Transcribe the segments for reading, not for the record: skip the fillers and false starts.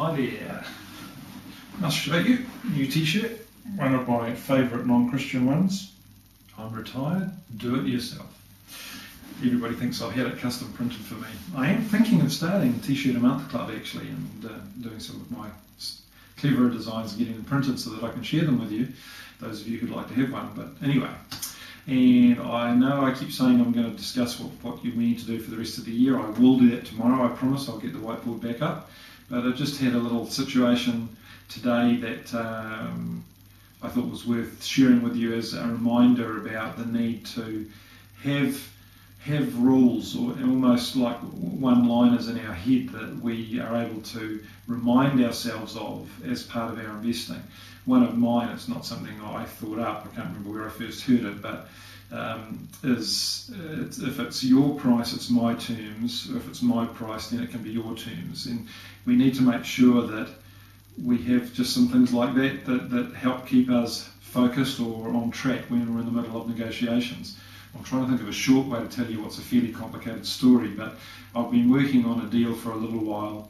Hi there. Must show you new t-shirt, one of my favourite non-Christian ones. I'm retired, do it yourself. Everybody thinks I've had it custom printed for me. I am thinking of starting a t-shirt a month club actually, and doing some of my cleverer designs and getting them printed so that I can share them with you, those of you who'd like to have one. But anyway, and I know I keep saying I'm going to discuss what we need to do for the rest of the year. I will do that tomorrow, I promise. I'll get the whiteboard back up. But I just had a little situation today that I thought was worth sharing with you as a reminder about the need to have rules, or almost like one-liners in our head that we are able to remind ourselves of as part of our investing. One of mine, it's not something I thought up, I can't remember where I first heard it, but if it's your price, it's my terms. If it's my price, then it can be your terms. And we need to make sure that we have just some things like that help keep us focused or on track when we're in the middle of negotiations. I'm trying to think of a short way to tell you what's a fairly complicated story, but I've been working on a deal for a little while.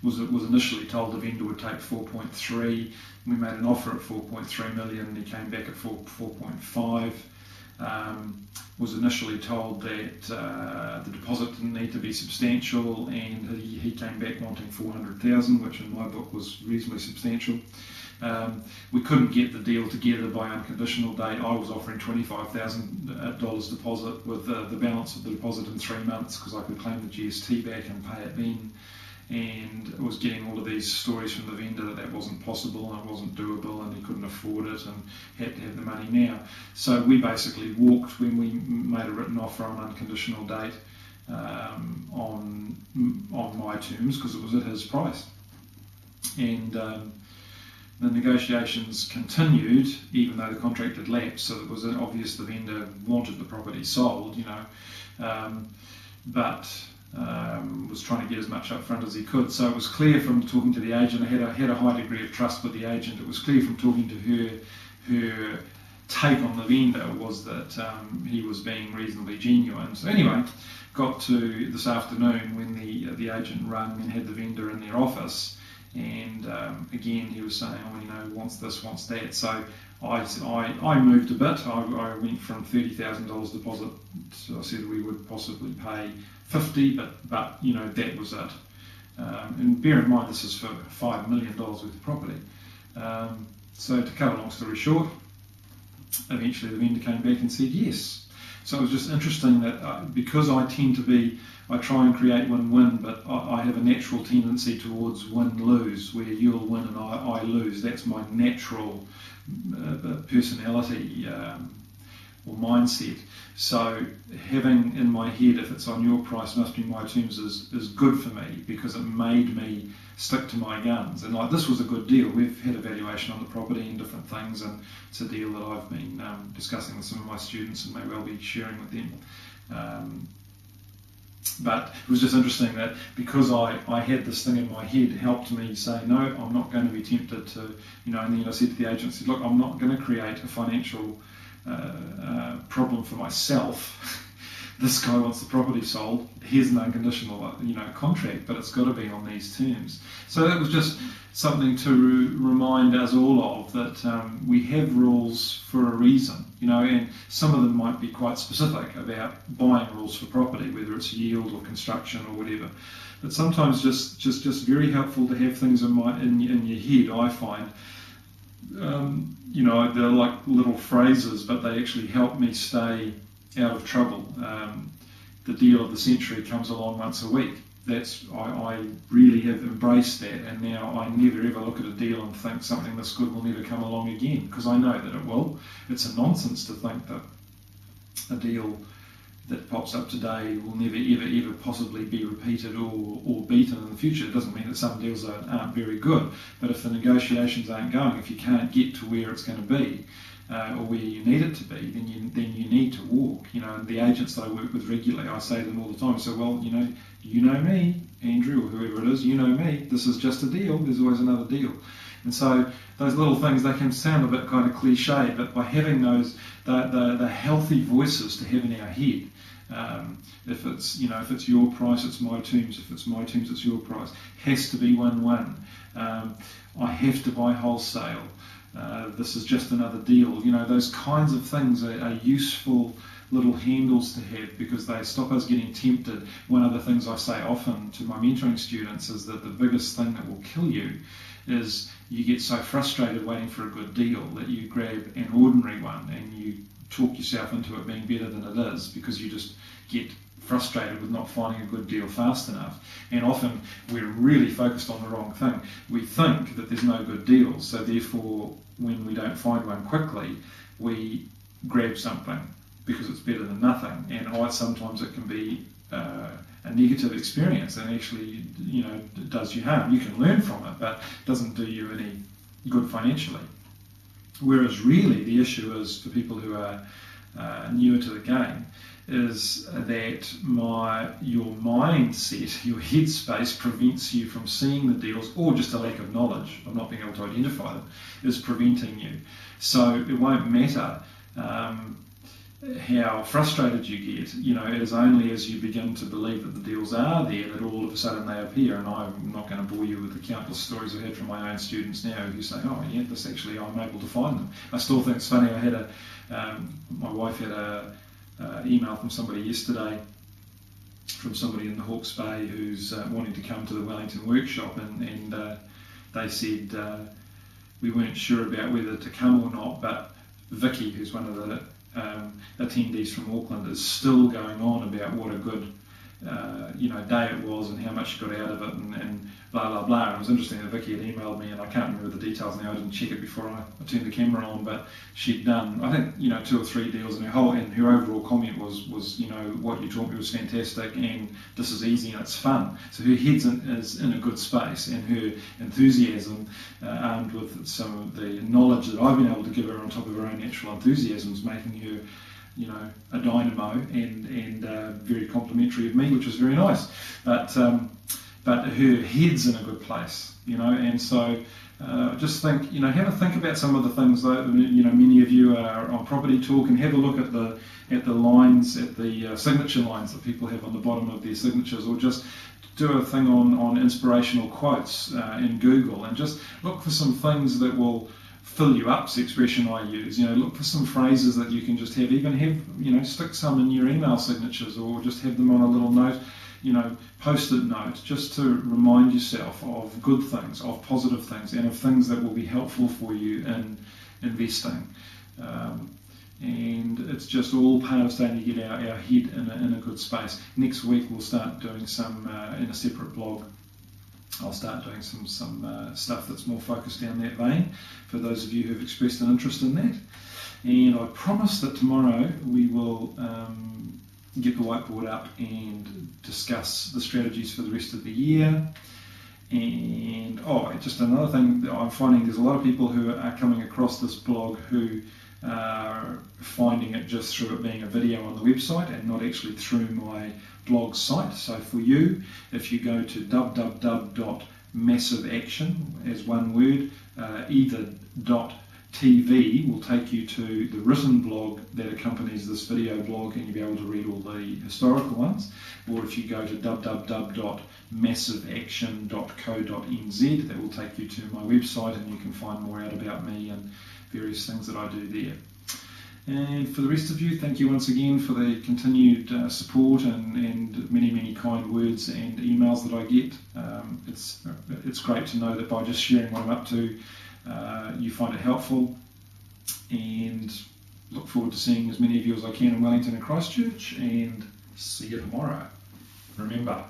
Was initially told the vendor would take 4.3. We made an offer at 4.3 million, and he came back at 4.5. Was initially told that the deposit didn't need to be substantial, and he came back wanting 400,000, which in my book was reasonably substantial. We couldn't get the deal together by unconditional date. I was offering $25,000 deposit with the balance of the deposit in 3 months because I could claim the GST back and pay it then. And I was getting all of these stories from the vendor that wasn't possible and it wasn't doable and he couldn't afford it and had to have the money now. So we basically walked when we made a written offer on unconditional date on my terms because it was at his price. And the negotiations continued even though the contract had lapsed, so it was obvious the vendor wanted the property sold, but was trying to get as much up front as he could. So it was clear from talking to the agent, I had a high degree of trust with the agent. It was clear from talking to her take on the vendor was that he was being reasonably genuine. So anyway, got to this afternoon when the agent rang and had the vendor in their office, and again he was saying, wants this, wants that. So I moved a bit. I went from $30,000 deposit, so I said we would possibly pay 50, but that was it. And bear in mind this is for $5 million worth of property. So to cut a long story short, eventually the vendor came back and said yes. So it was just interesting that because I try and create win-win, but I have a natural tendency towards win-lose, where you'll win and I lose. That's my natural personality or mindset. So having in my head, if it's on your price, must be my terms, is good for me because it made me stick to my guns. And this was a good deal. We've had a valuation on the property and different things, and it's a deal that I've been discussing with some of my students and may well be sharing with them. But it was just interesting that because I had this thing in my head, it helped me say, no, I'm not going to be tempted to, and then I said to the agent, look, I'm not going to create a financial problem for myself. This guy wants the property sold. Here's an unconditional, contract, but it's got to be on these terms. So that was just something to remind us all of that we have rules for a reason, and some of them might be quite specific about buying rules for property, whether it's yield or construction or whatever. But sometimes just very helpful to have things in your head. I find. They're like little phrases, but they actually help me stay out of trouble. The deal of the century comes along once a week. I really have embraced that, and now I never ever look at a deal and think something this good will never come along again, because I know that it will. It's a nonsense to think that a deal that pops up today will never ever possibly be repeated or beaten in the future. It doesn't mean that some deals aren't very good, but if the negotiations aren't going, if you can't get to where it's going to be or where you need it to be, then you need to walk. The agents that I work with regularly, I say to them all the time, so well, you know me, Andrew, or whoever it is, you know me, this is just a deal, there's always another deal. And so those little things, they can sound a bit kind of cliche, but by having those, the healthy voices to have in our head, If it's your price, it's my terms. If it's my terms, it's your price. Has to be win-win. I have to buy wholesale. This is just another deal. Those kinds of things are useful little handles to have, because they stop us getting tempted. One of the things I say often to my mentoring students is that the biggest thing that will kill you is you get so frustrated waiting for a good deal that you grab an ordinary one and you talk yourself into it being better than it is, because you just get frustrated with not finding a good deal fast enough. And often we're really focused on the wrong thing. We think that there's no good deals, so therefore when we don't find one quickly, we grab something because it's better than nothing. And sometimes it can be a negative experience, and actually it does you harm. You can learn from it, but it doesn't do you any good financially. Whereas really the issue is, for people who are newer to the game, is that your mindset, your headspace prevents you from seeing the deals, or just a lack of knowledge of not being able to identify them is preventing you. So it won't matter how frustrated you get. It is only as you begin to believe that the deals are there that all of a sudden they appear. And I'm not going to bore you with the countless stories I've had from my own students now who say, oh yeah, this actually, I'm able to find them. I still think it's funny. I had my wife had a email from somebody yesterday, from somebody in the Hawke's Bay who's wanting to come to the Wellington workshop, and they said we weren't sure about whether to come or not, but Vicky, who's one of the attendees from Auckland, is still going on about what a good day it was and how much she got out of it, and blah blah blah. And it was interesting that Vicky had emailed me, and I can't remember the details now. I didn't check it before I turned the camera on, but she'd done, I think, 2 or 3 deals, and her overall comment was what you taught me was fantastic, and this is easy and it's fun. So her head is in a good space, and her enthusiasm, armed with some of the knowledge that I've been able to give her on top of her own natural enthusiasms, making her a dynamo and very complimentary of me, which was very nice. But her head's in a good place, and so just think, have a think about some of the things that, many of you are on Property Talk, and have a look at the lines, at the signature lines that people have on the bottom of their signatures, or just do a thing on inspirational quotes in Google, and just look for some things that will fill you up's the expression I use. Look for some phrases that you can just have, stick some in your email signatures, or just have them on a little note, post-it note, just to remind yourself of good things, of positive things, and of things that will be helpful for you in investing. And it's just all part of starting to get our head in a good space. Next week we'll start doing some, in a separate blog, I'll start doing some stuff that's more focused down that vein, for those of you who have expressed an interest in that. And I promise that tomorrow we will get the whiteboard up and discuss the strategies for the rest of the year. And just another thing that I'm finding, there's a lot of people who are coming across this blog who are finding it just through it being a video on the website and not actually through my blog site. So for you, if you go to www.massiveaction, as one word, either .tv will take you to the written blog that accompanies this video blog, and you'll be able to read all the historical ones. Or if you go to www.massiveaction.co.nz, that will take you to my website, and you can find more out about me and various things that I do there. And for the rest of you, thank you once again for the continued support and many, many kind words and emails that I get. It's great to know that by just sharing what I'm up to, you find it helpful, and look forward to seeing as many of you as I can in Wellington and Christchurch, and see you tomorrow. Remember,